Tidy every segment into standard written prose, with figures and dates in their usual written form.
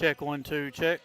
Check 1 2 check.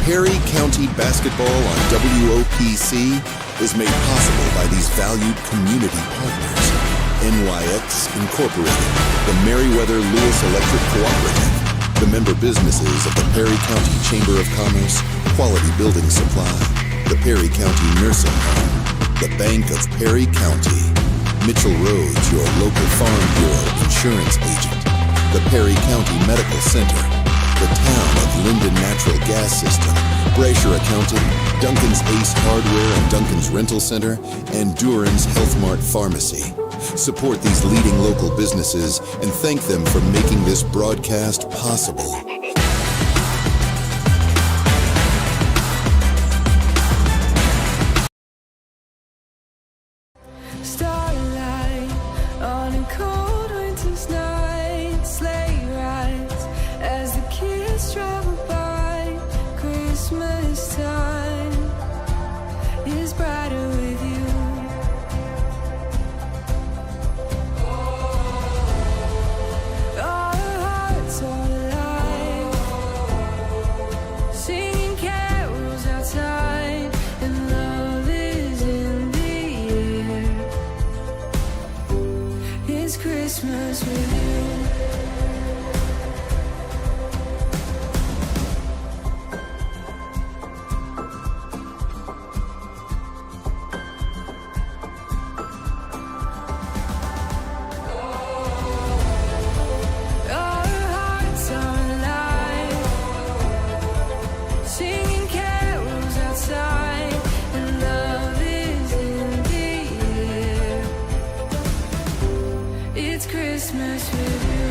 Perry County basketball on WOPC is made possible by these valued community partners. NYX Incorporated, the Meriwether-Lewis Electric Cooperative, the member businesses of the Perry County Chamber of Commerce, Quality Building Supply, the Perry County Nursing Home, the Bank of Perry County, Mitchell Rhodes, your local Farm Bureau insurance agent, the Perry County Medical Center, the Town of Linden Natural Gas System, Brasher Accounting, Duncan's Ace Hardware and Duncan's Rental Center, and Duran's Health Mart Pharmacy. Support these leading local businesses and thank them for making this broadcast possible. Starlight on a cold winter's night, sleigh rides as the kids travel by. Christmas time is brighter with you. Our hearts are alive, singing carols outside, and love is in the air. It's Christmas with you. Our hearts are alive, singing carols outside, and love is in the air. It's Christmas with you.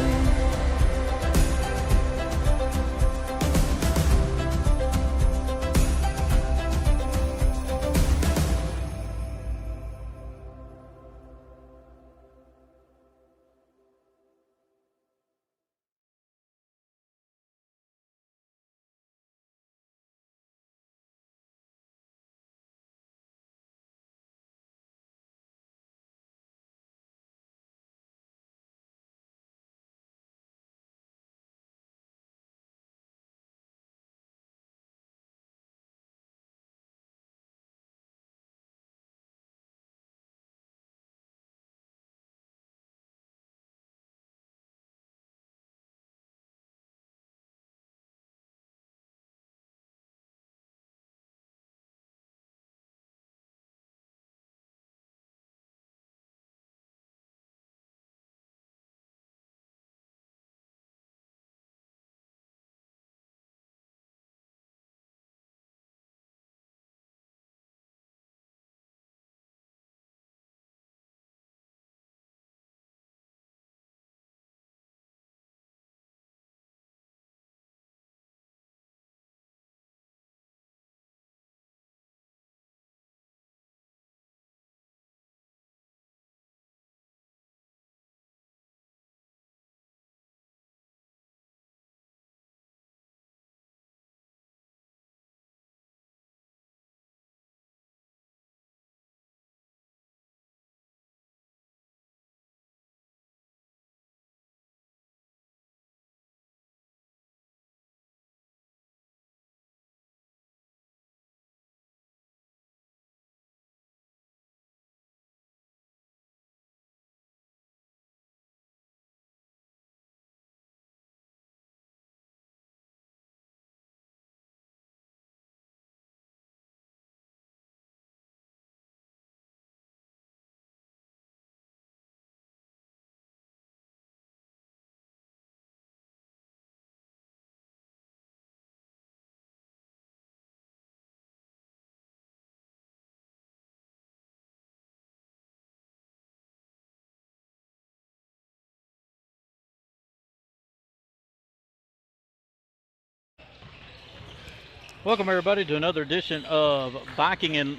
Welcome everybody to another edition of Viking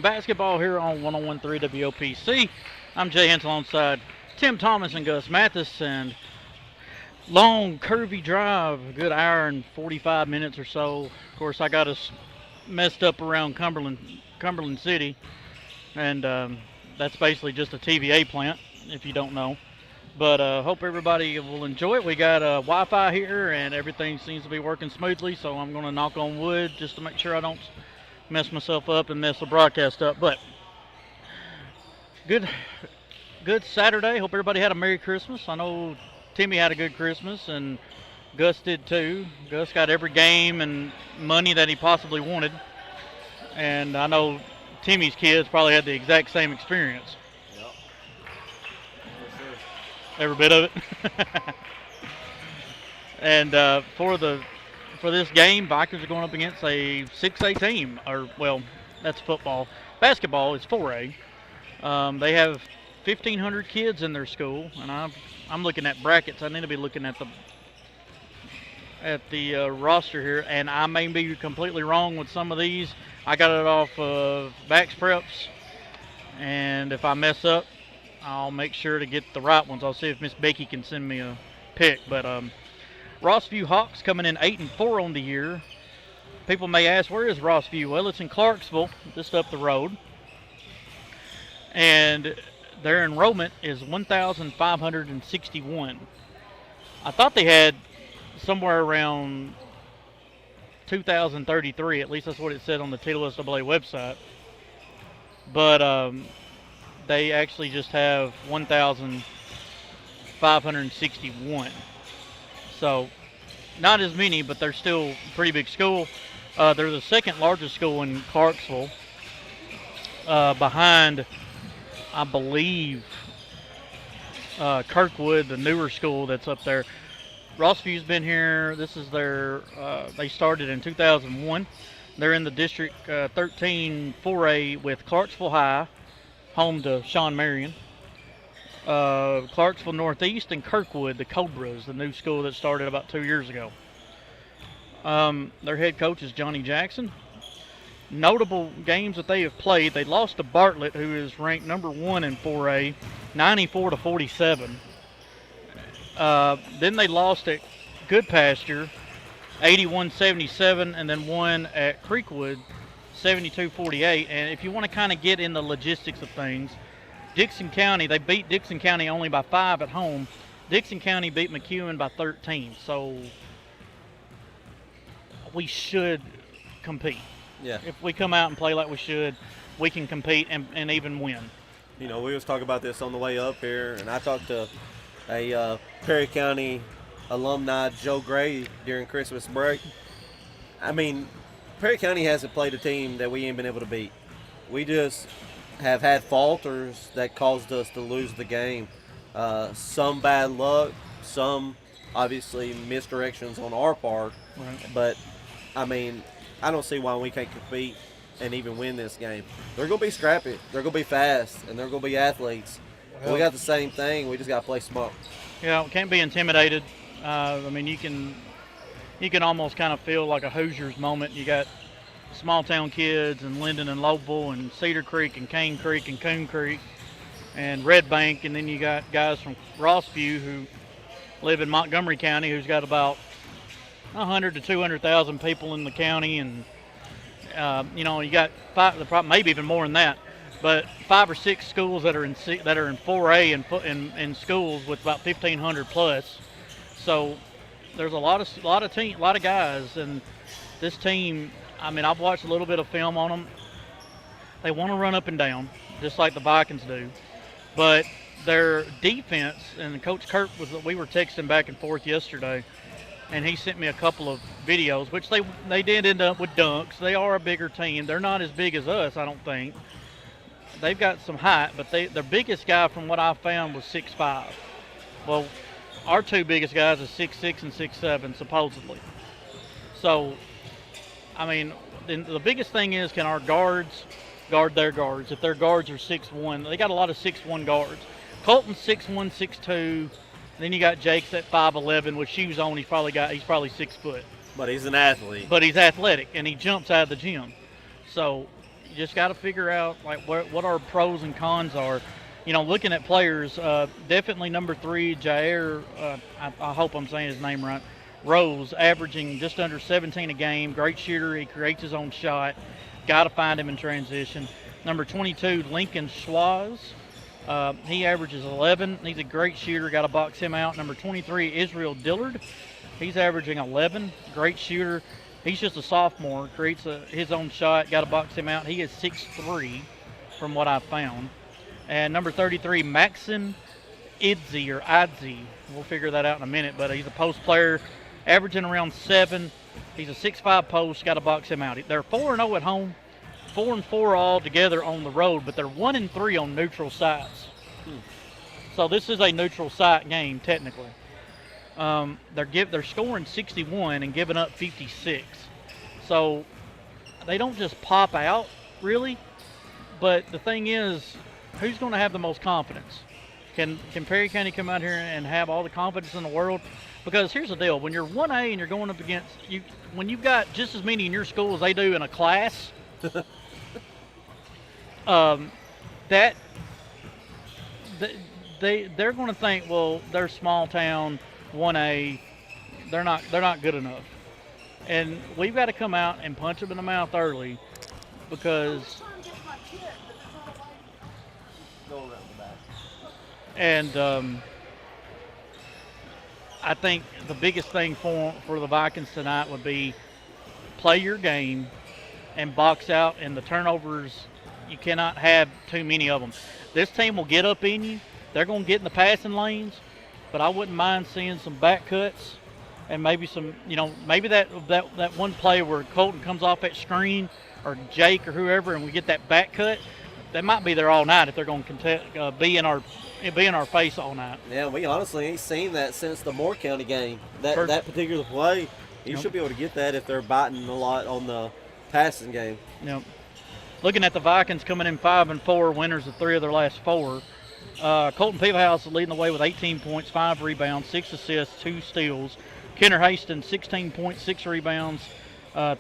basketball here on 101.3 WOPC. I'm Jay Hensel alongside Tim Thomas and Gus Mathis, and long curvy drive, a good hour and 45 minutes or so. Of course, I got us messed up around Cumberland City, and that's basically just a TVA plant if you don't know. But hope everybody will enjoy it. We got Wi-Fi here, and everything seems to be working smoothly. So I'm going to knock on wood just to make sure I don't mess myself up and mess the broadcast up. But good Saturday. Hope everybody had a Merry Christmas. I know Timmy had a good Christmas, and Gus did too. Gus got every game and money that he possibly wanted. And I know Timmy's kids probably had the exact same experience. Yep. For sure. Every bit of it. And for this game, Vikings are going up against a 6A team, or well, that's football. Basketball is 4A. They have 1,500 kids in their school, and I'm looking at brackets. I need to be looking at the roster here, and I may be completely wrong with some of these. I got it off of Bax Preps, and if I mess up, I'll make sure to get the right ones. I'll see if Miss Becky can send me a pick. But Rossview Hawks coming in 8-4 on the year. People may ask, where is Rossview? Well, it's in Clarksville, just up the road. And their enrollment is 1,561. I thought they had somewhere around 2,033. At least that's what it said on the TLSAA website. But they actually just have 1,561. So not as many, but they're still a pretty big school. They're the second largest school in Clarksville, behind, I believe, Kirkwood, the newer school that's up there. Rossview's been here. This is they started in 2001. They're in the District 13 4A with Clarksville High, home to Sean Marion. Clarksville Northeast and Kirkwood, the Cobras, the new school that started about 2 years ago. Their head coach is Johnny Jackson. Notable games that they have played: they lost to Bartlett, who is ranked number 1 in 4A, 94-47. Then they lost at Goodpasture, 81-77, and then won at Creekwood, 72-48. And if you want to kind of get in the logistics of things, Dixon County, they beat Dixon County only by 5 at home. Dixon County beat McEwen by 13. So we should compete. Yeah. If we come out and play like we should, we can compete and even win. You know, we was talking about this on the way up here, and I talked to a Perry County alumni, Joe Gray, during Christmas break. I mean, Perry County hasn't played a team that we ain't been able to beat. We just have had falters that caused us to lose the game. Some bad luck, some obviously misdirections on our part. Right. But, I mean, I don't see why we can't compete and even win this game. They're going to be scrappy. They're going to be fast, and they're going to be athletes. We got the same thing. We just got to play smart. Yeah, we can't be intimidated. I mean, you can almost kind of feel like a Hoosiers moment. You got small town kids in Linden and Lobeville and Cedar Creek and Cane Creek and Coon Creek and Red Bank, and then you got guys from Rossview who live in Montgomery County, who's got about 100 to 200,000 people in the county, and you got maybe even more than that, but 5 or 6 schools that are in 4A and schools with about 1,500 plus. So there's a lot of guys, and this team. I mean, I've watched a little bit of film on them. They want to run up and down, just like the Vikings do. But their defense, and Coach Kirk we were texting back and forth yesterday, and he sent me a couple of videos, which they did end up with dunks. They are a bigger team. They're not as big as us, I don't think. They've got some height, but their biggest guy, from what I found, was 6'5". Well, our 2 biggest guys are 6'6" and 6'7", supposedly. So, I mean, the biggest thing is, can our guards guard their guards? If their guards are 6'1", they got a lot of 6'1" guards. Colton's 6'1", 6'2". Then you got Jake's at 5'11", with shoes on. He's probably 6 foot. But he's an athlete. But he's athletic, and he jumps out of the gym. So you just got to figure out what our pros and cons are. You know, looking at players, definitely number 3, Jair. I hope I'm saying his name right. Rose, averaging just under 17 a game. Great shooter. He creates his own shot. Got to find him in transition. Number 22, Lincoln Schwaz. He averages 11. He's a great shooter. Got to box him out. Number 23, Israel Dillard. He's averaging 11. Great shooter. He's just a sophomore. Creates his own shot. Got to box him out. He is 6'3", from what I found. And number 33, Maxon Idzi. We'll figure that out in a minute. But he's a post player, averaging around 7. He's a 6'5" post. Got to box him out. They're 4-0 at home. 4-4 all together on the road, but they're 1-3 on neutral sites. So this is a neutral site game technically. They're scoring 61 and giving up 56. So they don't just pop out really. But the thing is, who's going to have the most confidence? Can Perry County come out here and have all the confidence in the world? Because here's the deal: when you're 1A and you're going up against when you've got just as many in your school as they do in a class. They're going to think, well, they're small town, 1A, they're not good enough, and we've got to come out and punch them in the mouth early, because I think the biggest thing for the Vikings tonight would be play your game and box out, and the turnovers, you cannot have too many of them. This team will get up in you. They're going to get in the passing lanes, but I wouldn't mind seeing some back cuts and maybe some, maybe that one play where Colton comes off that screen, or Jake or whoever, and we get that back cut. That might be there all night if they're going to be in our face all night. Yeah, we honestly ain't seen that since the Moore County game. That particular play, you should be able to get that if they're biting a lot on the passing game. Yep. Looking at the Vikings coming in 5-4, winners of 3 of their last 4. Colton Peevahouse is leading the way with 18 points, 5 rebounds, 6 assists, 2 steals. Kenner Hastings, 16 points, 6 rebounds,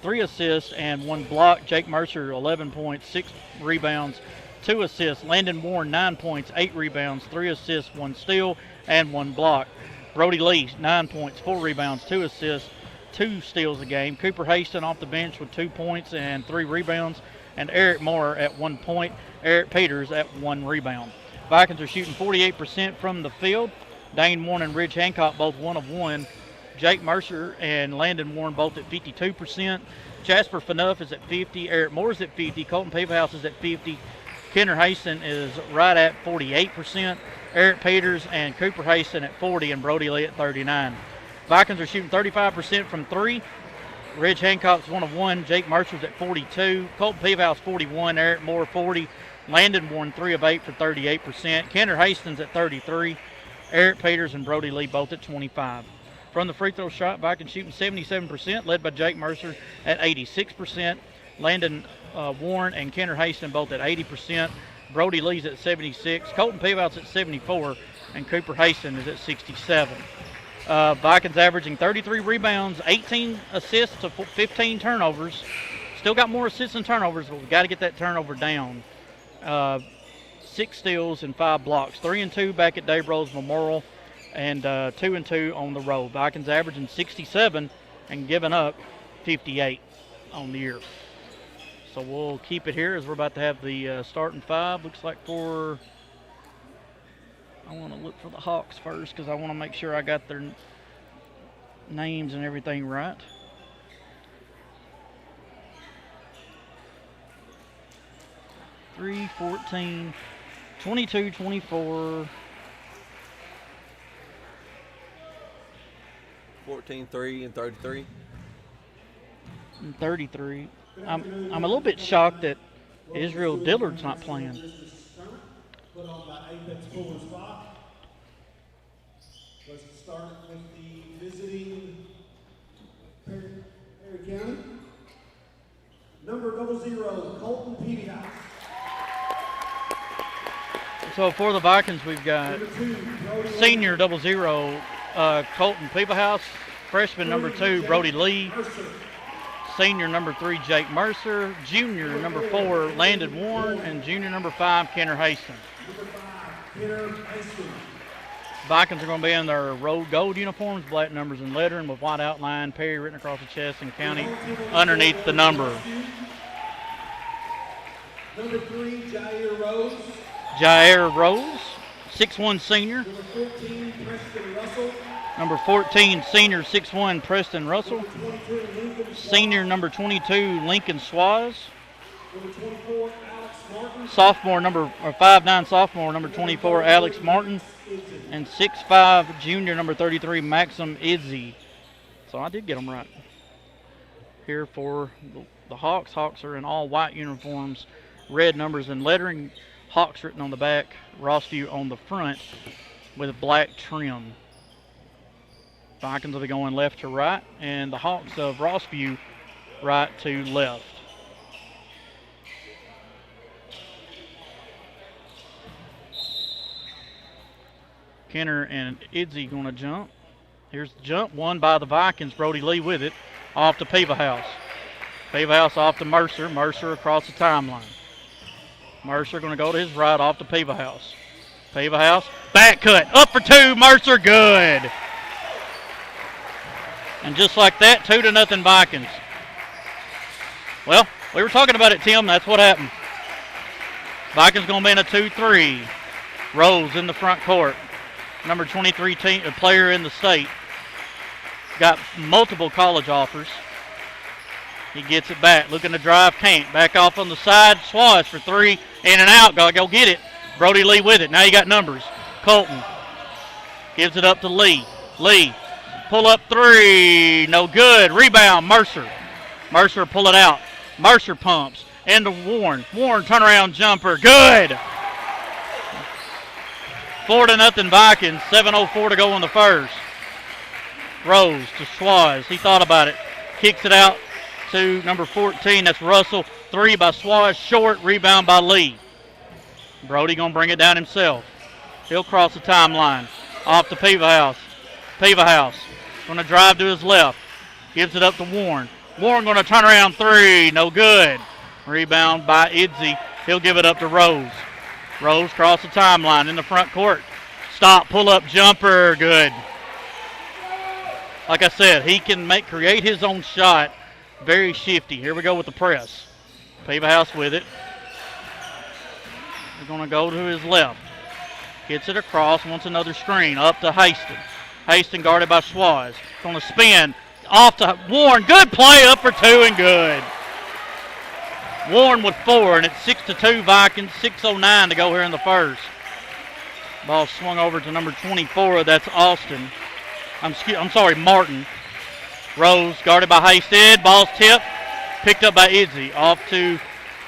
3 assists, and 1 block. Jake Mercer, 11 points, 6 rebounds, 2 assists. Landon Warren, 9 points, 8 rebounds, 3 assists, 1 steal, and 1 block. Brody Lee, 9 points, 4 rebounds, 2 assists, 2 steals a game. Cooper Hastings off the bench with 2 points and 3 rebounds. And Eric Moore at 1 point. Eric Peters at 1 rebound. Vikings are shooting 48% from the field. Dane Warren and Ridge Hancock both 1 of 1. Jake Mercer and Landon Warren both at 52%. Jasper Fanuff is at 50. Eric Moore is at 50. Colton Peevahouse is at 50. Kenner Hastings is right at 48%. Eric Peters and Cooper Hastings at 40, and Brody Lee at 39. Vikings are shooting 35% from 3. Ridge Hancock's 1 of 1. Jake Mercer's at 42. Colton Peevahouse 41. Eric Moore 40. Landon Warren 3 of 8 for 38%. Kenner Hastings at 33. Eric Peters and Brody Lee both at 25. From the free throw shot, Vikings shooting 77%, led by Jake Mercer at 86%. Landon Warren and Kenner Hastings both at 80%. Brody Lee's at 76. Colton Peevahouse at 74. And Cooper Hastings is at 67. Vikings averaging 33 rebounds, 18 assists to 15 turnovers. Still got more assists and turnovers, but we've got to get that turnover down. 6 steals and 5 blocks. 3-2 back at Dave Rose Memorial, and 2-2 on the road. Vikings averaging 67 and giving up 58 on the year. So we'll keep it here as we're about to have the starting 5. Looks like I want to look for the Hawks first because I want to make sure I got their names and everything right. Three, 14, 22, 24. 14, 3, and 33. And 33. I'm a little bit shocked that Israel Dillard's not playing. Put on by Apex Fuller spot. Let's start with the visiting Perry County. Number 00, Colton Peevahouse. So for the Vikings, we've got senior 00, Colton Peevahouse, freshman number 2, Brody Lee, senior number 3, Jake Mercer, junior number 4, Landon Warren, and junior number 5, Kenner Hastings. Vikings are going to be in their road gold uniforms, black numbers and lettering with white outline, Perry written across the chest, and county underneath the number. Number 3, Jair Rose. Jair Rose, 6'1" senior. Number 14, Preston Russell. Number 14, senior, 6'1", Preston Russell. 22, Lincoln Swaz. Senior, number 22, Lincoln Swaz. Number 24, Alex Martin. Sophomore, 5'9", sophomore, number 24, Alex Martin. And 6'5", junior, number 33, Maxim Izzy. So I did get them right. Here for the Hawks. Hawks are in all white uniforms, red numbers and lettering. Hawks written on the back, Rossview on the front with black trim. Vikings will be going left to right, and the Hawks of Rossview right to left. Kenner and Idzy going to jump. Here's the jump, won by the Vikings. Brody Lee with it, off to Peevahouse. Peevahouse off to Mercer. Mercer across the timeline. Mercer going to go to his right, off to Peevahouse. Peevahouse, back cut, up for two. Mercer, good. And just like that, 2-0 Vikings. Well, we were talking about it, Tim. That's what happened. Vikings going to be in a 2-3. Rose in the front court. Number 23 player in the state. Got multiple college offers. He gets it back. Looking to drive, can't. Back off on the side. Swaz for three. In and out. Gotta go get it. Brody Lee with it. Now you got numbers. Colton gives it up to Lee. Lee. Pull up three. No good. Rebound. Mercer. Mercer pull it out. Mercer pumps. Into Warren. Warren turnaround jumper. Good. 4-0 Vikings. 7:04 to go in the first. Rose to Swaz. He thought about it. Kicks it out to number 14. That's Russell. Three by Swaz. Short. Rebound by Lee. Brody going to bring it down himself. He'll cross the timeline. Off to Peevahouse. Peevahouse going to drive to his left. Gives it up to Warren. Warren going to turn around three. No good. Rebound by Idzy. He'll give it up to Rose. Rose cross the timeline in the front court. Stop, pull up, jumper, good. Like I said, he can create his own shot. Very shifty. Here we go with the press. Peevahouse with it. He's going to go to his left. Gets it across, wants another screen. Up to Haston. Haston guarded by Swaz. Going to spin. Off to Warren. Good play, up for two and good. Warren with four, and it's 6-2 Vikings. 6:09 to go here in the first. Ball swung over to number 24. That's Austin. I'm sorry, Martin. Rose guarded by Hasted. Ball's tipped. Picked up by Idzy. Off to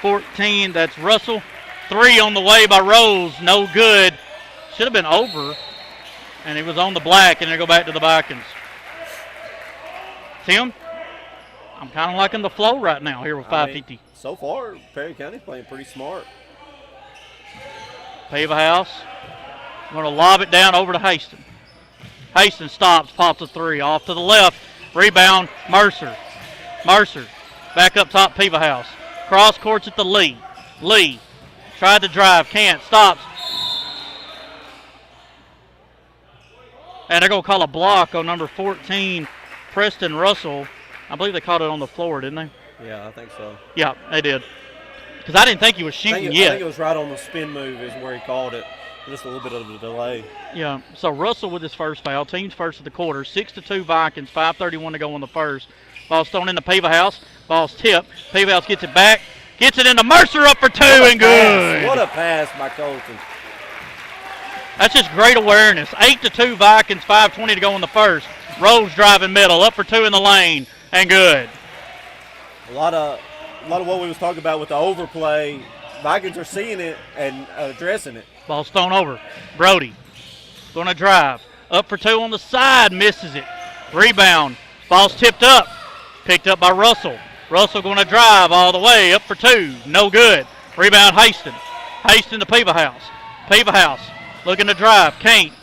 14. That's Russell. Three on the way by Rose. No good. Should have been over. And it was on the black, and they go back to the Vikings. Tim, I'm kind of liking the flow right now here with 5:50. So far, Perry County's playing pretty smart. Peevahouse. Going to lob it down over to Haston. Haston stops, pops a three. Off to the left. Rebound, Mercer. Mercer. Back up top, Peevahouse. Cross courts at the Lee. Lee. Tried to drive, can't. Stops. And they're going to call a block on number 14, Preston Russell. I believe they caught it on the floor, didn't they? Yeah, I think so. Yeah, they did. Because I didn't think he was shooting yet. I think it was right on the spin move is where he called it. Just a little bit of a delay. Yeah, so Russell with his first foul. Team's first of the quarter. 6-2 Vikings. 5:31 to go in the first. Ball's thrown into Peevahouse. Ball's tipped. Peevahouse gets it back. Gets it into Mercer, up for two and good. What a pass by Colton. That's just great awareness. 8-2 Vikings. 5:20 to go in the first. Rose driving middle. Up for two in the lane and good. A lot of what we was talking about with the overplay. Vikings are seeing it and addressing it. Ball's thrown over. Brody going to drive. Up for two on the side. Misses it. Rebound. Ball's tipped up. Picked up by Russell. Russell going to drive all the way. Up for two. No good. Rebound Haston. Haston to Peevahouse. Peevahouse looking to drive. Can't.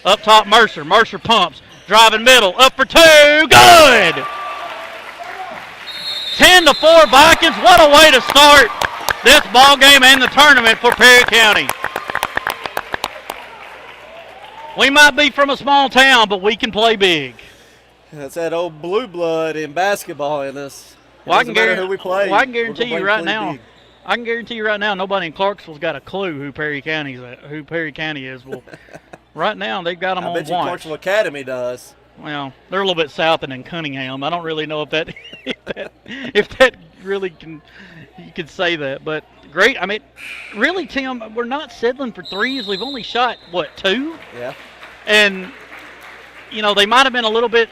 Up top Mercer. Mercer pumps. Driving middle. Up for two. Good. 10-4 Vikings. What a way to start this ball game and the tournament for Perry County. We might be from a small town, but we can play big. That's that old blue blood in basketball in us. Well, I can who we play. Well, I can guarantee you right now, I can guarantee you right now, nobody in Clarksville's got a clue who Perry County is. Well, right now they've got them I on bet you watch. Clarksville Academy does. Well, they're a little bit south and in Cunningham. I don't really know if that if that really can you could say that, but great. I mean, really, Tim, we're not settling for threes. We've only shot what 2, Yeah. and you know they might have been a little bit.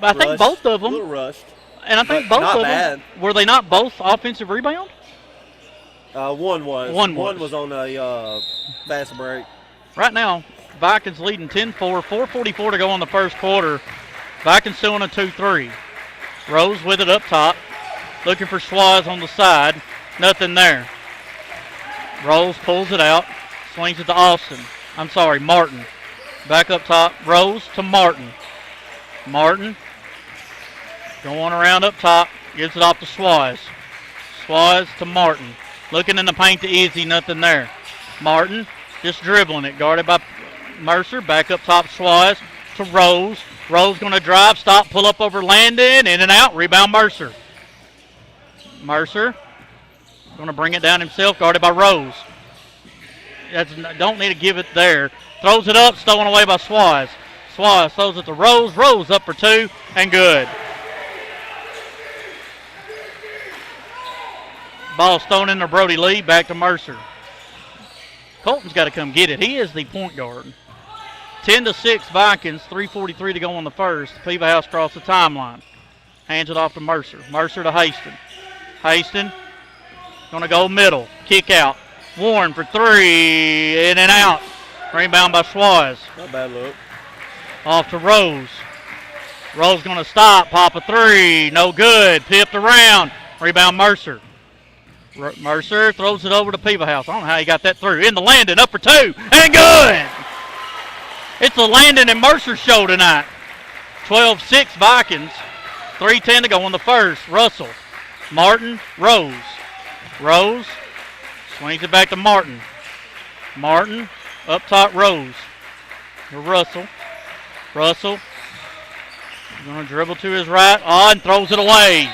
But I think Rushed. both of A little them, rushed. and I think but both not of bad. them were they not both offensive rebound? One was. One One was. was on a fast break. Right now, Vikings leading 10-4, 4:44 to go in the first quarter. Vikings still in a 2-3. Rose with it up top, looking for Schwaz on the side. Nothing there. Rose pulls it out, swings it to Austin. I'm sorry, Martin. Back up top, Rose to Martin. Martin going around up top, gives it off to Schwaz. Schwaz to Martin. Looking in the paint to Izzy, nothing there. Martin just dribbling it, guarded by Mercer. Back up top, Schwaz to Rose. Rose going to drive, stop, pull up over Landon, in and out, rebound Mercer. Mercer going to bring it down himself, guarded by Rose. Don't need to give it there. Throws it up, stolen away by Schwaz. Schwaz throws it to Rose. Rose up for 2 and good. Ball thrown into Brody Lee, back to Mercer. Colton's got to come get it. He is the point guard. 10-6 Vikings, 3:43 to go on the first. Peva House across the timeline. Hands it off to Mercer. Mercer to Haston. Haston going to go middle. Kick out. Warren for 3. In and out. Rebound by Schwaz. Not a bad look. Off to Rose. Rose going to stop. Pop a 3. No good. Pipped around. Rebound Mercer. Mercer throws it over to Peva House. I don't know how he got that through. In the Landon, up for 2, and good! It's the Landon and Mercer show tonight. 12-6 Vikings. 3:10 to go in the first. Russell, Martin, Rose. Rose swings it back to Martin. Martin, up top, Rose. To Russell. Russell going to dribble to his right. And throws it away.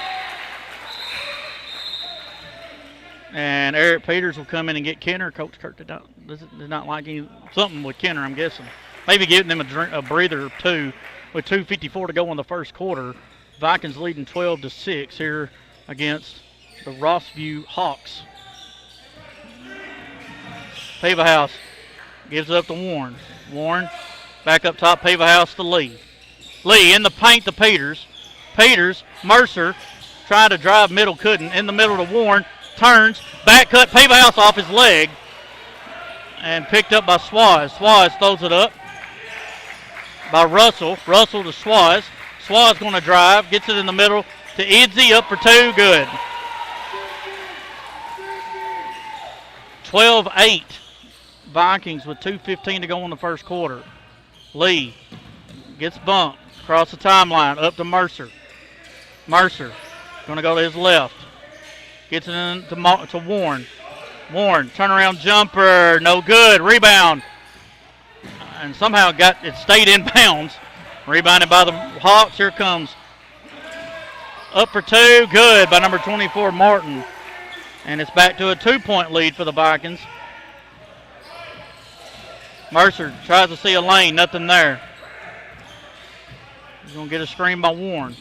And Eric Peters will come in and get Kenner. Coach Kirk did not like something with Kenner, I'm guessing. Maybe giving them a breather or two with 2:54 to go in the first quarter. Vikings leading 12-6 here against the Rossview Hawks. Peva House gives it up to Warren. Warren back up top, Peva House to Lee. Lee in the paint to Peters. Peters, Mercer tried to drive middle, couldn't. In the middle to Warren. Turns, back cut, Peva House off his leg, and picked up by Schwaz. Schwaz throws it up by Russell. Russell to Schwaz. Schwaz going to drive, gets it in the middle to Izzy, up for 2, good. 12-8 Vikings with 2:15 to go in the first quarter. Lee gets bumped across the timeline, up to Mercer. Mercer going to go to his left. Gets it in to Warren. Warren, turnaround jumper, no good. Rebound. And somehow it stayed in bounds. Rebounded by the Hawks. Here comes up for 2. Good by number 24, Martin. And it's back to a 2-point lead for the Vikings. Mercer tries to see a lane. Nothing there. He's going to get a screen by Warren.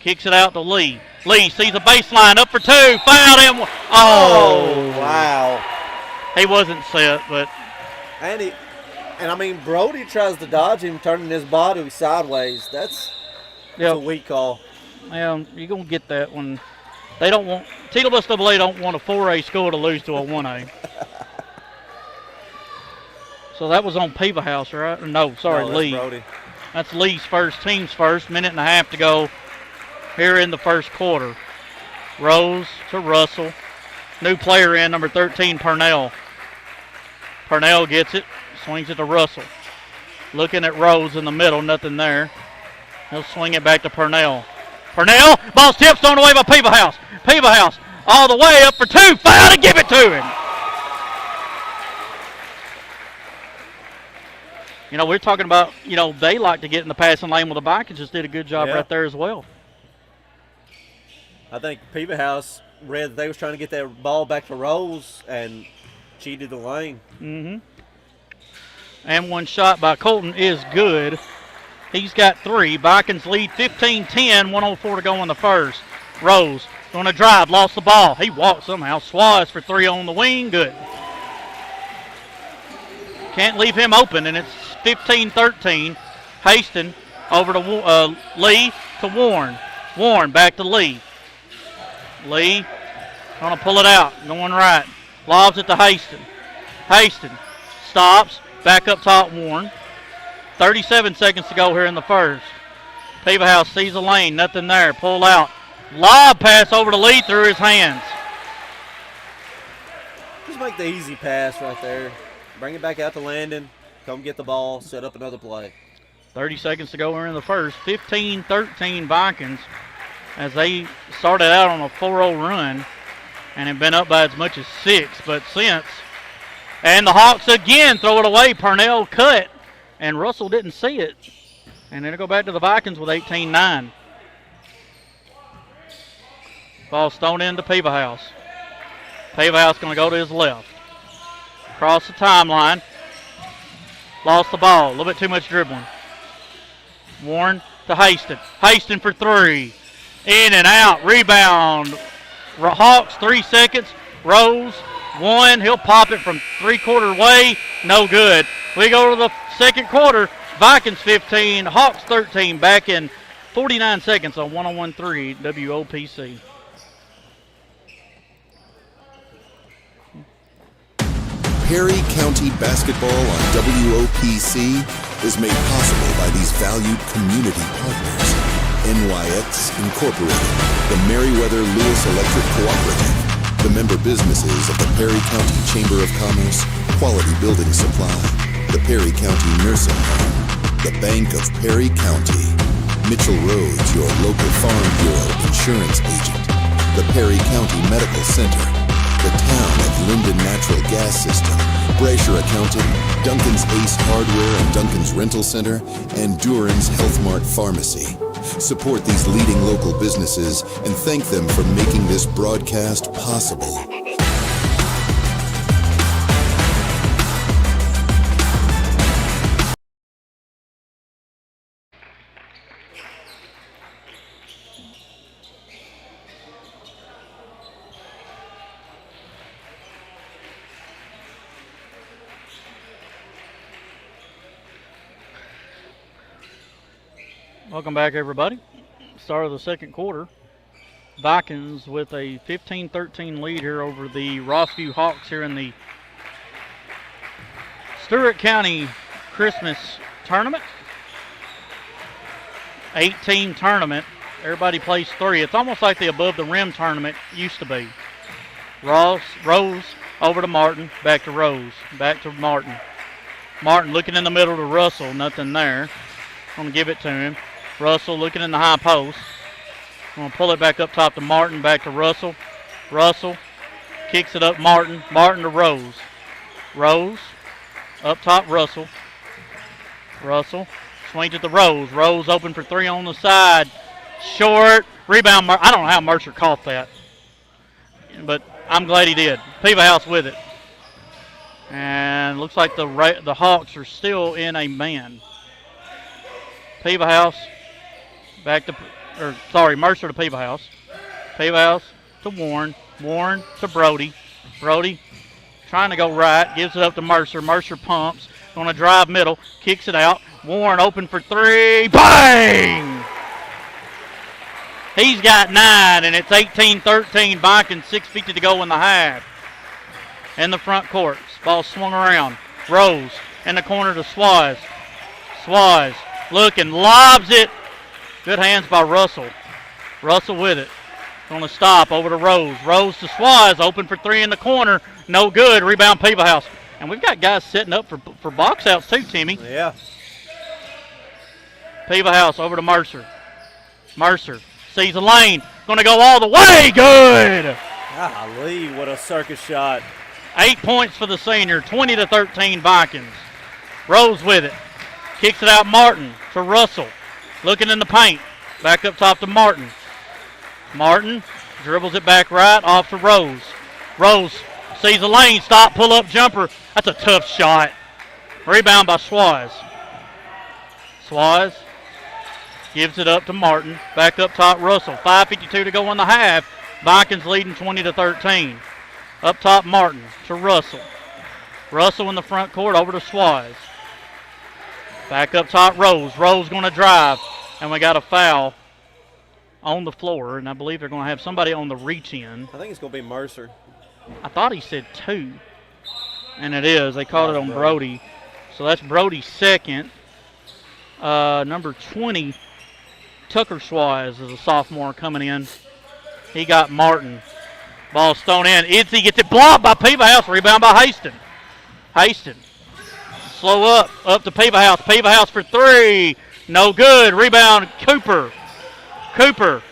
Kicks it out to Lee. Lee sees a baseline, up for 2, fouled him. Oh, wow. He wasn't set, but. And I mean, Brody tries to dodge him, turning his body sideways. That's a weak call. Yeah, you're going to get that when they don't want, TWSAA don't want a 4A school to lose to a 1A. So that was on Peva House, right? No, sorry, No, that's Lee. Brody. That's Lee's first, team's first, minute and a half to go here in the first quarter. Rose to Russell. New player in, number 13, Purnell. Purnell gets it, swings it to Russell. Looking at Rose in the middle, nothing there. He'll swing it back to Purnell. Purnell, ball's tipped, thrown away by Peva House. Peva House all the way up for 2, foul to give it to him. You know, we're talking about, they like to get in the passing lane. Well, the Vikings just did a good job right there as well. I think House read that they was trying to get that ball back to Rose and cheated the lane. And one shot by Colton is good. He's got 3. Vikings lead 15-10, 104 to go in the first. Rose going to drive, lost the ball. He walked somehow. Swaz for 3 on the wing, good. Can't leave him open, and it's 15-13. Haston over to Lee to Warren. Warren back to Lee. Lee going to pull it out, going right. Lobs it to Haston. Haston stops, back up top Warren. 37 seconds to go here in the first. House sees a lane, nothing there. Pull out. Lob pass over to Lee through his hands. Just make the easy pass right there. Bring it back out to Landon. Come get the ball, set up another play. 30 seconds to go here in the first. 15-13 Vikings as they started out on a 4-0 run and have been up by as much as 6. But since, and the Hawks again throw it away. Purnell cut, and Russell didn't see it. And it'll go back to the Vikings with 18-9. Ball's thrown into House. House going to go to his left. Across the timeline. Lost the ball. A little bit too much dribbling. Warren to Haston. Haston for 3. In and out. Rebound. Hawks 3 seconds. Rose 1. He'll pop it from 3/4 way. No good. We go to the second quarter. Vikings 15. Hawks 13. Back in 49 seconds on 101.3 WOPC. Perry County basketball on WOPC is made possible by these valued community partners. NYX Incorporated, the Meriwether Lewis Electric Cooperative, the member businesses of the Perry County Chamber of Commerce, Quality Building Supply, the Perry County Nursing Home, the Bank of Perry County, Mitchell Rhodes, your local Farm Bureau insurance agent, the Perry County Medical Center, the town of Linden Natural Gas System, Brasher Accounting, Duncan's Ace Hardware and Duncan's Rental Center, and Duran's Health Mart Pharmacy. Support these leading local businesses and thank them for making this broadcast possible. Welcome back, everybody. Start of the second quarter. Vikings with a 15-13 lead here over the Rossview Hawks here in the Stewart County Christmas Tournament. 8-team tournament. Everybody plays 3. It's almost like the Above the Rim tournament used to be. Rose over to Martin, back to Rose, back to Martin. Martin looking in the middle to Russell, nothing there. Going to give it to him. Russell looking in the high post. Going to pull it back up top to Martin, back to Russell. Russell kicks it up Martin. Martin to Rose. Rose up top Russell. Russell swings it to Rose. Rose open for 3 on the side. Short. Rebound. I don't know how Mercer caught that, but I'm glad he did. House with it. And looks like the Hawks are still in a man. House back to, Mercer to House. House to Warren. Warren to Brody. Brody trying to go right, gives it up to Mercer. Mercer pumps, going to drive middle, kicks it out. Warren open for 3. Bang! He's got 9, and it's 18-13. Vikings, 6:50 to go in the half. In the front court, ball swung around. Rose in the corner to Swaz. Swaz looking, lobs it. Good hands by Russell. Russell with it. Going to stop over to Rose. Rose to Swaz, open for 3 in the corner. No good. Rebound House. And we've got guys setting up for box outs too, Timmy. Yeah. House over to Mercer. Mercer sees a lane. Going to go all the way. Good. Golly, what a circus shot. 8 points for the senior. 20-13 Vikings. Rose with it. Kicks it out Martin to Russell. Looking in the paint. Back up top to Martin. Martin Dribbles it back right off to Rose. Rose sees the lane, stop, pull up jumper. That's a tough shot. Rebound by Schwaz. Schwaz gives it up to Martin. Back up top, Russell. 5:52 to go in the half. Vikings leading 20-13. Up top, Martin to Russell. Russell in the front court over to Schwaz. Back up top, Rose. Rose going to drive. And we got a foul on the floor. And I believe they're going to have somebody on the reach in. I think it's going to be Mercer. I thought he said 2. And it is. They called it on Brody. So that's Brody's second. Number 20, Tucker Schwaz, is a sophomore coming in. He got Martin. Ball's thrown in. Itzy gets it blocked by Peebahouse. Rebound by Haston. Haston. Slow up to Peebahouse. Peebahouse for 3. No good. Rebound, Cooper. Cooper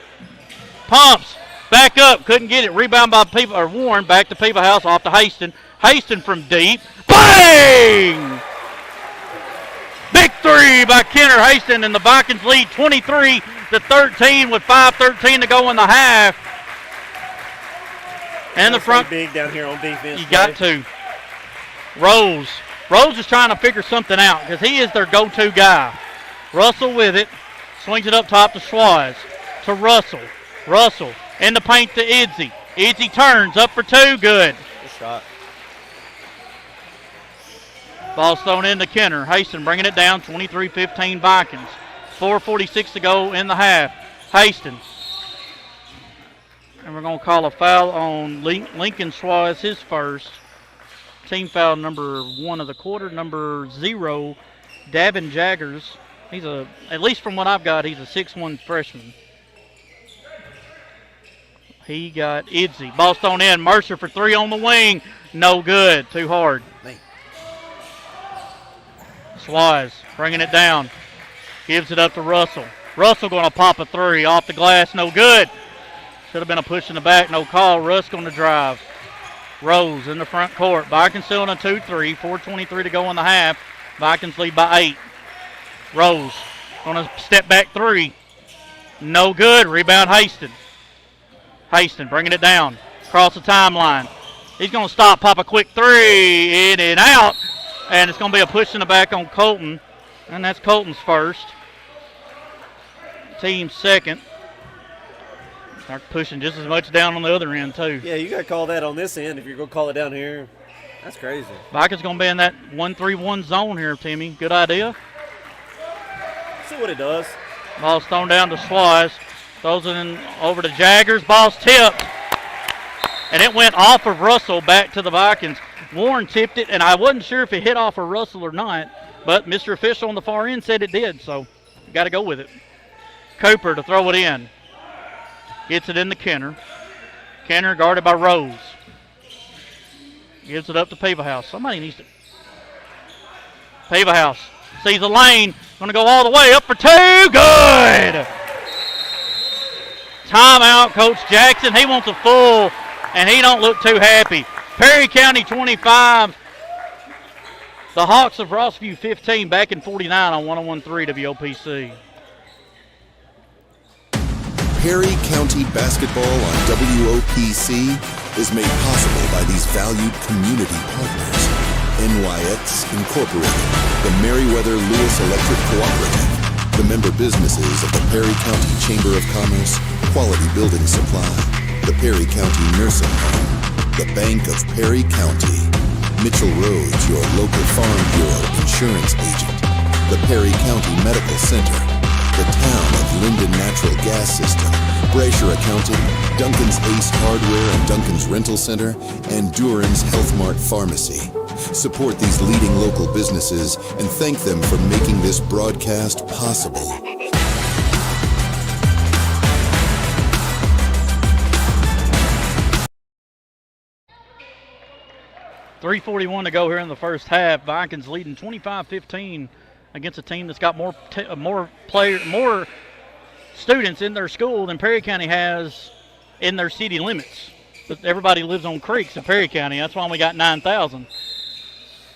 pumps. Back up. Couldn't get it. Rebound by Warren. Back to Peebahouse. Off to Haston. Haston from deep. Bang! Big 3 by Kenner Haston, and the Vikings lead 23-13 with 5:13 to go in the half. And the front. Big down here on defense. You got to. Rose. Rose is trying to figure something out because he is their go-to guy. Russell with it. Swings it up top to Schwaz. To Russell. Russell in the paint to Idzy. Idzy turns up for 2. Good. Good shot. Ball's thrown into Kenner. Haston bringing it down, 23-15 Vikings. 4:46 to go in the half. Haston. And we're going to call a foul on Lincoln Schwaz, his first. Team foul number 1 of the quarter. Number 0, Davin Jaggers. He's at least from what I've got, he's a 6'1" freshman. He got Idzy. Ball's thrown in. Mercer for 3 on the wing. No good. Too hard. Schwaz bringing it down. Gives it up to Russell. Russell going to pop a 3 off the glass. No good. Should have been a push in the back. No call. Russ going to drive. Rose in the front court. Vikings still in a 2-3. 4:23 to go in the half. Vikings lead by 8. Rose going to step back 3. No good. Rebound Haston. Haston bringing it down. Across the timeline. He's going to stop. Pop a quick 3. In and out. And it's going to be a push in the back on Colton. And that's Colton's first. Team's second. They're pushing just as much down on the other end, too. Yeah, you got to call that on this end if you're going to call it down here. That's crazy. Vikings going to be in that 1-3-1 zone here, Timmy. Good idea. See what it does. Ball's thrown down to Schwaz. Throws it in over to Jaggers. Ball's tipped. And it went off of Russell back to the Vikings. Warren tipped it, and I wasn't sure if it hit off of Russell or not, but Mr. Official on the far end said it did, so got to go with it. Cooper to throw it in. Gets it into Kenner. Kenner guarded by Rose. Gives it up to Peebahouse. Somebody needs to. Peebahouse sees the lane. Going to go all the way up for 2. Good! Timeout, Coach Jackson. He wants a full, and he don't look too happy. Perry County 25. The Hawks of Rossview 15 back in 49 on 101.3 WOPC. Perry County basketball on WOPC is made possible by these valued community partners. NYX Incorporated, the Meriwether Lewis Electric Cooperative, the member businesses of the Perry County Chamber of Commerce, Quality Building Supply, the Perry County Nursing Home, the Bank of Perry County, Mitchell Rhodes, your local Farm Bureau insurance agent, the Perry County Medical Center, the town of Linden Natural Gas System, Brasher Accounting, Duncan's Ace Hardware and Duncan's Rental Center, and Duran's Health Mart Pharmacy. Support these leading local businesses and thank them for making this broadcast possible. .341 to go here in the first half. Vikings leading 25-15 against a team that's got more students in their school than Perry County has in their city limits. But everybody lives on creeks in Perry County. That's why we got 9,000.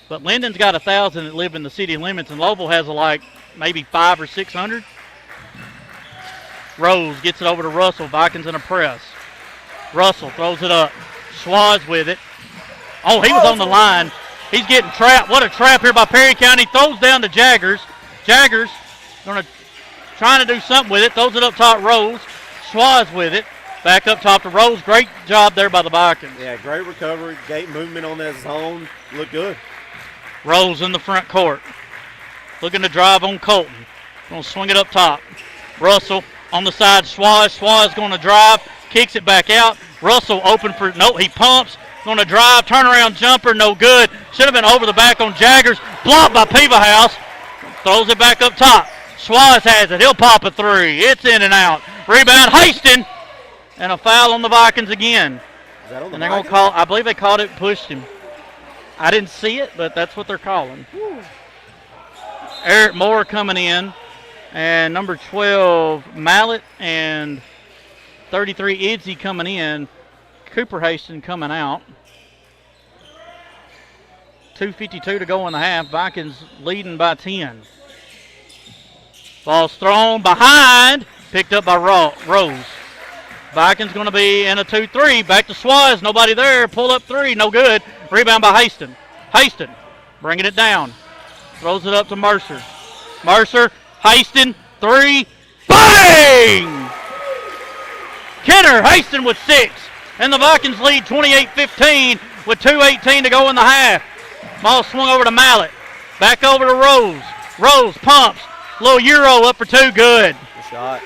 But Linden's got 1,000 that live in the city limits, and Lowell has like maybe 500 or 600. Rose gets it over to Russell. Vikings in a press. Russell throws it up. Schwaz with it. Oh, he was on the line. He's getting trapped. What a trap here by Perry County. Throws down to Jaggers. Jaggers trying to do something with it. Throws it up top, Rose. Schwaz with it. Back up top to Rose. Great job there by the Vikings. Yeah, great recovery. Gate movement on that zone. Looked good. Rose in the front court. Looking to drive on Colton. Going to swing it up top. Russell on the side. Schwaz. Schwaz going to drive. Kicks it back out. Russell open for, no, he pumps. Going to drive. Turnaround jumper. No good. Should have been over the back on Jaggers. Blocked by Peevahouse. Throws it back up top. Schwaz has it. He'll pop a three. It's in and out. Rebound. Haston. And a foul on the Vikings again. Is that on the And they're going to Vikings? call, I believe they called it, pushed him. I didn't see it, but that's what they're calling. Eric Moore coming in. And number 12, Mallet, and 33, Idzy coming in. Cooper Haston coming out. 2:52 to go in the half. Vikings leading by 10. Ball's thrown behind. Picked up by Rose. Vikings going to be in a 2-3. Back to Schwaz. Nobody there. Pull up three. No good. Rebound by Haston. Haston bringing it down. Throws it up to Mercer. Mercer. Haston. Three. Bang! Kenner. Haston with 6. And the Vikings lead 28-15 with 2:18 to go in the half. Ball swung over to Mallet. Back over to Rose. Rose pumps. Little Euro up for 2. Good. Good shot.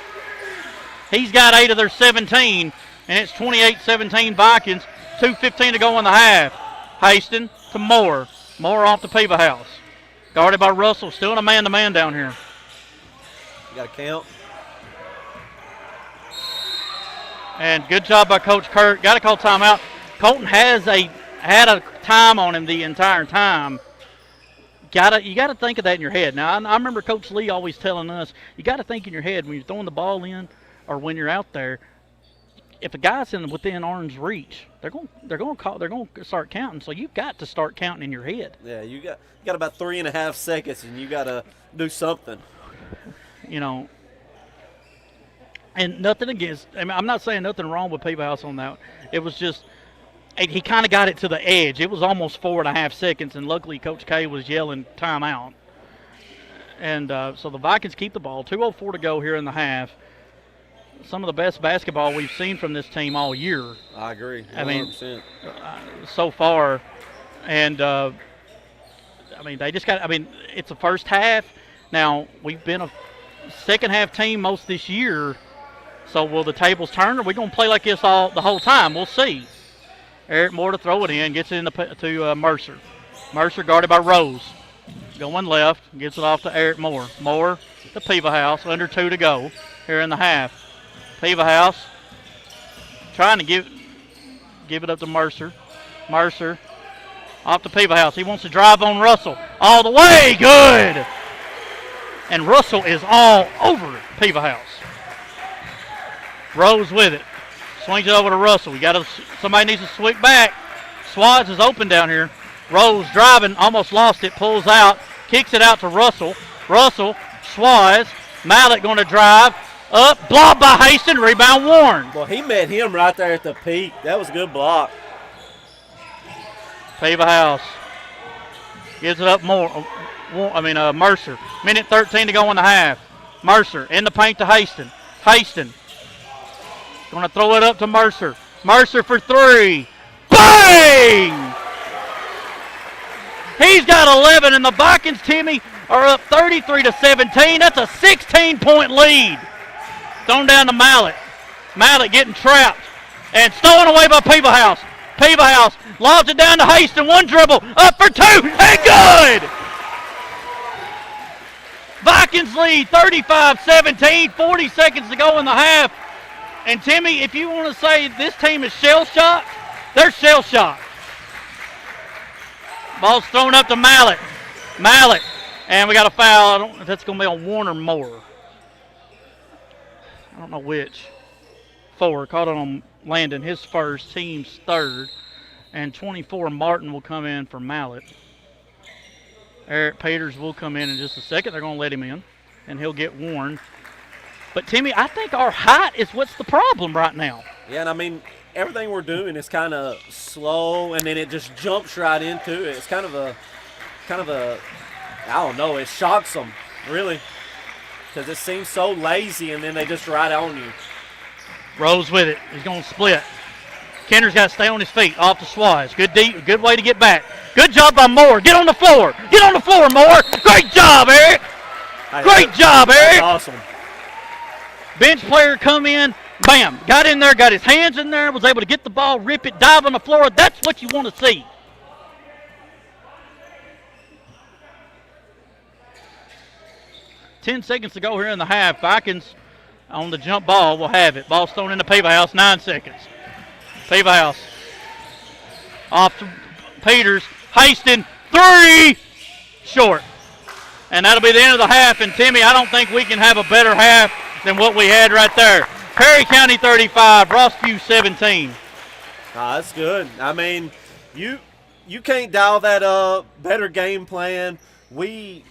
He's got 8 of their 17, and it's 28-17 Vikings. 2:15 to go in the half. Haston to Moore. Moore off the Peevahouse. Guarded by Russell. Still in a man-to-man down here. You got to count. And good job by Coach Kurt. Got to call timeout. Colton had a time on him the entire time. You got to think of that in your head. Now, I remember Coach Lee always telling us, you got to think in your head when you're throwing the ball in or when you're out there. If a guy's within arm's reach, they're going to start counting. So you've got to start counting in your head. Yeah, you got about 3.5 seconds, and you got to do something. You know. And nothing against. I mean, I'm not saying nothing wrong with Peevahouse on that. It was just he kind of got it to the edge. It was almost 4.5 seconds, and luckily Coach K was yelling timeout. And so the Vikings keep the ball. 2:04 to go here in the half. Some of the best basketball we've seen from this team all year. I agree. 100%. I mean, so far. And, I mean, they just got – I mean, it's the first half. Now, we've been a second-half team most this year. So will the tables turn, or are we going to play like this the whole time? We'll see. Eric Moore to throw it in. Gets it to Mercer. Mercer guarded by Rose. Going left. Gets it off to Eric Moore. Moore to Peevahouse. Under 2 to go here in the half. Peevahouse trying to give it up to Mercer. Mercer off to Peevahouse. He wants to drive on Russell. All the way. Good. And Russell is all over Peevahouse. Rose with it. Swings it over to Russell. Somebody needs to sweep back. Schwaz is open down here. Rose driving, almost lost it, pulls out, kicks it out to Russell. Russell, Schwaz, Mallet going to drive. Up, blocked by Haston, rebound Warren. Well, he met him right there at the peak. That was a good block. Peevahouse gives it up Mercer. Minute 13 to go in the half. Mercer in the paint to Haston. Haston going to throw it up to Mercer. Mercer for 3. Bang! He's got 11, and the Vikings, Timmy, are up 33-17. That's a 16-point lead. Thrown down to Mallet. Mallet getting trapped and stolen away by Peevahouse. Peevahouse lobs it down to Haston. One dribble, up for 2, and good! Vikings lead 35-17, 40 seconds to go in the half. And Timmy, if you want to say this team is shell-shocked, they're shell-shocked. Ball's thrown up to Mallet. Mallet. And we got a foul. I don't know if that's going to be on Warren or Moore. I don't know which. 4. Caught it on Landon. His first, team's third. And 24, Martin will come in for Mallet. Eric Peters will come in just a second. They're going to let him in. And he'll get Warren. But, Timmy, I think our height is what's the problem right now. Yeah, and I mean, everything we're doing is kind of slow, and then it just jumps right into it. It's kind of a, I don't know. It shocks them really, because it seems so lazy, and then they just ride on you. Rose with it. He's going to split. Kenner's got to stay on his feet off the swaz. Good way to get back. Good job by Moore. Get on the floor. Get on the floor, Moore. Great job, Eric. Great job, Eric. That's awesome. Bench player come in, bam, got in there, got his hands in there, was able to get the ball, rip it, dive on the floor. That's what you want to see. Ten seconds to go here in the half. Vikings on the jump ball will have it. Ball's thrown into Peevahouse, 9 seconds. Peevahouse off to Peters. Haston, 3, short. And that'll be the end of the half. And, Timmy, I don't think we can have a better half than what we had right there. Perry County 35, Rossview 17. That's good. I mean, you can't dial that up. Better game plan. We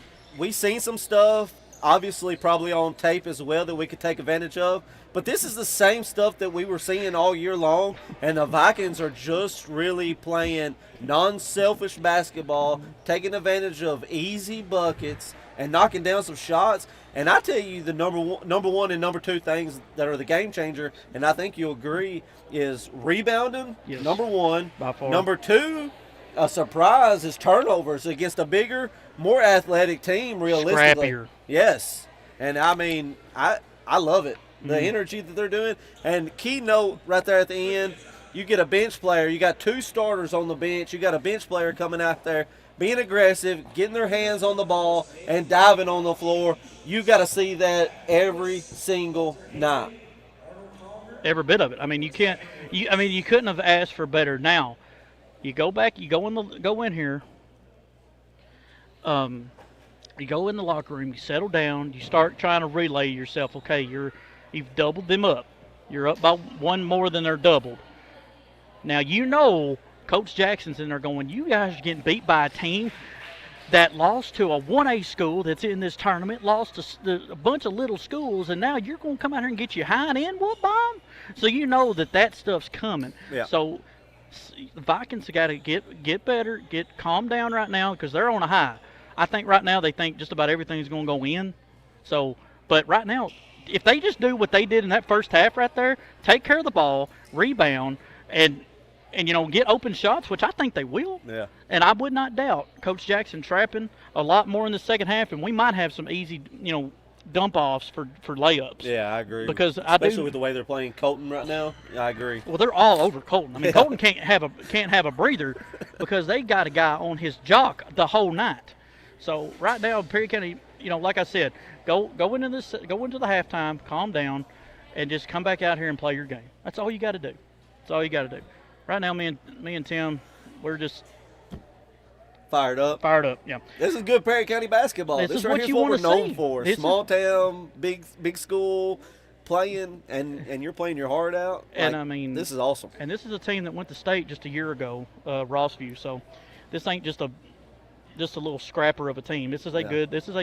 seen some stuff, obviously probably on tape as well, that we could take advantage of. But this is the same stuff that we were seeing all year long, and the Vikings are just really playing non-selfish basketball, taking advantage of easy buckets and knocking down some shots. And I tell you, the number one and number 2 things that are the game changer, and I think you'll agree, is rebounding. Yes. Number 1. By far. Number 2, a surprise is turnovers against a bigger, more athletic team. Realistically, Scrappier. Yes. And I mean, I love it. The energy that they're doing. And key note right there at the end, you get a bench player. You got 2 starters on the bench. You got a bench player coming out there, being aggressive, getting their hands on the ball, and diving on the floor. You got to see that every single night. Every bit of it. I mean, you couldn't have asked for better. Now, you go back, you go in here. You go in the locker room, you settle down, you start trying to relay yourself. Okay, you've doubled them up. You're up by 1 more than they're doubled. Now Coach Jackson's in there going, you guys are getting beat by a team that lost to a 1A school that's in this tournament, lost to a bunch of little schools, and now you're going to come out here and get your hind end whooped by them? So you know that stuff's coming. Yeah. So the Vikings have got to get better, calm down right now, because they're on a high. I think right now they think just about everything's going to go in. So, but right now, if they just do what they did in that first half right there, take care of the ball, rebound, and get open shots, which I think they will. Yeah. And I would not doubt Coach Jackson trapping a lot more in the second half, and we might have some easy, dump offs for layups. Yeah, I agree. Because especially with the way they're playing Colton right now. I agree. Well, they're all over Colton. I mean, Colton can't have a breather because they got a guy on his jock the whole night. So right now, Perry County, like I said, go into the halftime, calm down, and just come back out here and play your game. That's all you got to do. That's all you got to do. Right now, me and Tim, we're just fired up. Yeah. This is good Perry County basketball. This is right what here you is what we're wanna known see. for. Small town, big school, playing, and you're playing your heart out. And I mean, this is awesome. And this is a team that went to state just a year ago, Rossview. So this ain't just a little scrapper of a team. This is a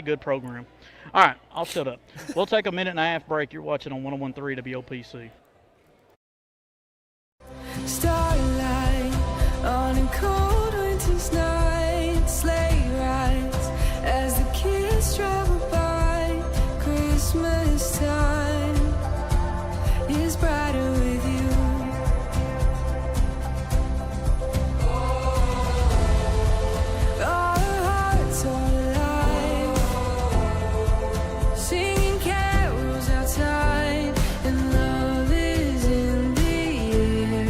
good program. All right, I'll shut up. We'll take a 1.5-minute break. You're watching on 101.3 WOPC. Starlight on a cold winter's night, sleigh rides as the kids travel by. Christmas time is brighter with you. Our hearts are alive, singing carols outside, and love is in the air.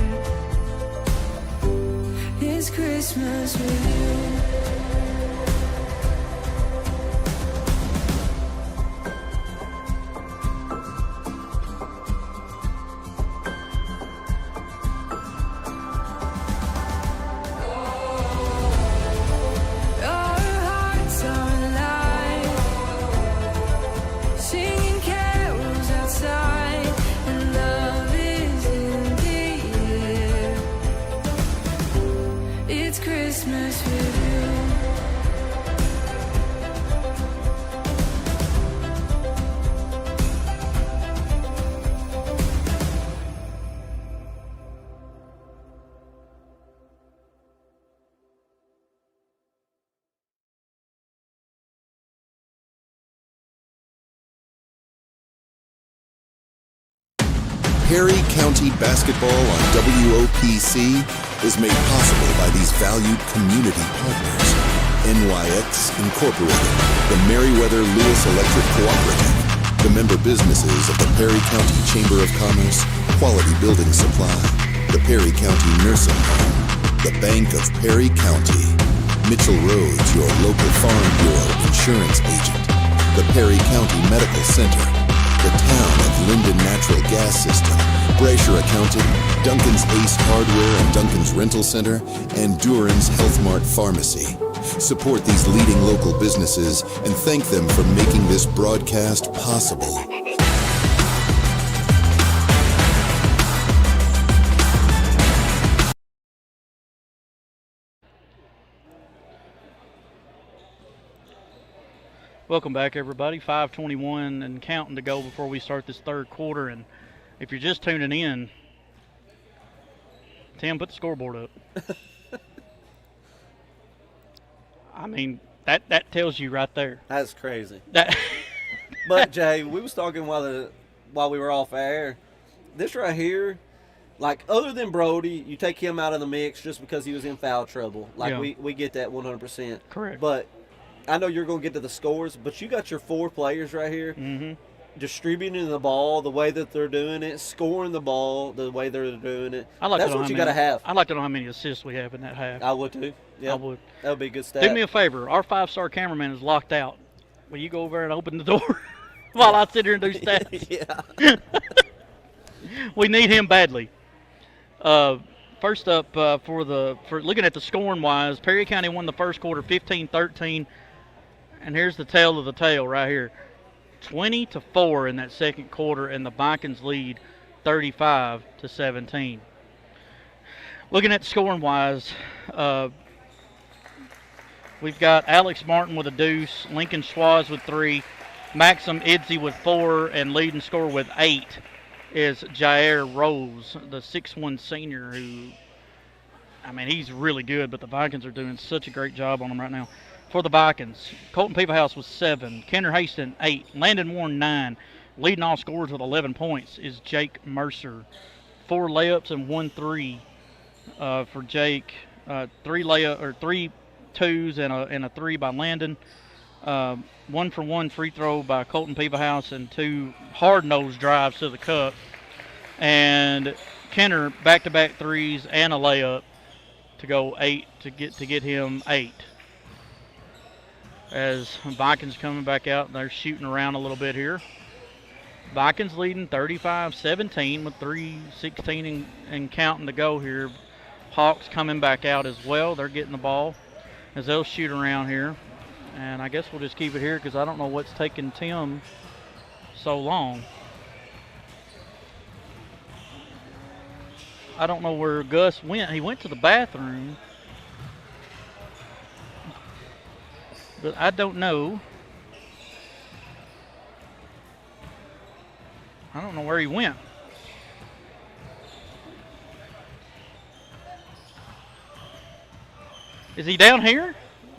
Perry County basketball on WOPC is made possible by these valued community partners. NYX Incorporated, the Meriwether Lewis Electric Cooperative, the member businesses of the Perry County Chamber of Commerce, Quality Building Supply, the Perry County Nursing Home, the Bank of Perry County, Mitchell Rhodes, your local Farm Bureau insurance agent, the Perry County Medical Center, the town of Linden Natural Gas System, Brasher Accounting, Duncan's Ace Hardware and Duncan's Rental Center, and Duran's Health Mart Pharmacy. Support these leading local businesses and thank them for making this broadcast possible. Welcome back, everybody. 5:21 and counting to go before we start this third quarter. And if you're just tuning in, Tim, put the scoreboard up. I mean, that tells you right there. That's crazy. That But Jay, we was talking while we were off air. This right here, like other than Brody, you take him out of the mix just because he was in foul trouble. Like Yeah. we get that 100%. Correct. But I know you're going to get to the scores, but you got your 4 players right here distributing the ball the way that they're doing it, scoring the ball the way they're doing it. That's what you got to have. I'd like to know how many assists we have in that half. I would too. Yeah, I would. That would be a good stat. Do me a favor. Our 5-star cameraman is locked out. Will you go over there and open the door while I sit here and do stats? Yeah. We need him badly. First up, for looking at the scoring wise, Perry County won the first quarter 15-13, and here's the tail of the tail right here. 20-4 in that second quarter, and the Vikings lead 35-17. Looking at scoring wise, we've got Alex Martin with a deuce, Lincoln Schwaz with 3, Maxim Idzi with 4, and leading scorer with 8 is Jair Rose, the 6'1 senior who, I mean, he's really good, but the Vikings are doing such a great job on him right now. For the Vikings, Colton Peeperhouse with 7, Kenner Haston 8, Landon Warren 9. Leading all scorers with 11 points is Jake Mercer. 4 layups and 1 3 for Jake. 3 twos and a 3 by Landon. 1-for-1 free throw by Colton Peeperhouse and 2 hard-nosed drives to the cup. And Kenner back-to-back threes and a layup to go 8 to get him 8. As Vikings coming back out, they're shooting around a little bit here. Vikings leading 35-17 with 3:16 and counting to go here. Hawks coming back out as well. They're getting the ball as they'll shoot around here. And I guess we'll just keep it here because I don't know what's taking Tim so long. I don't know where Gus went. He went to the bathroom. But I don't know. I don't know where he went. Is he down here?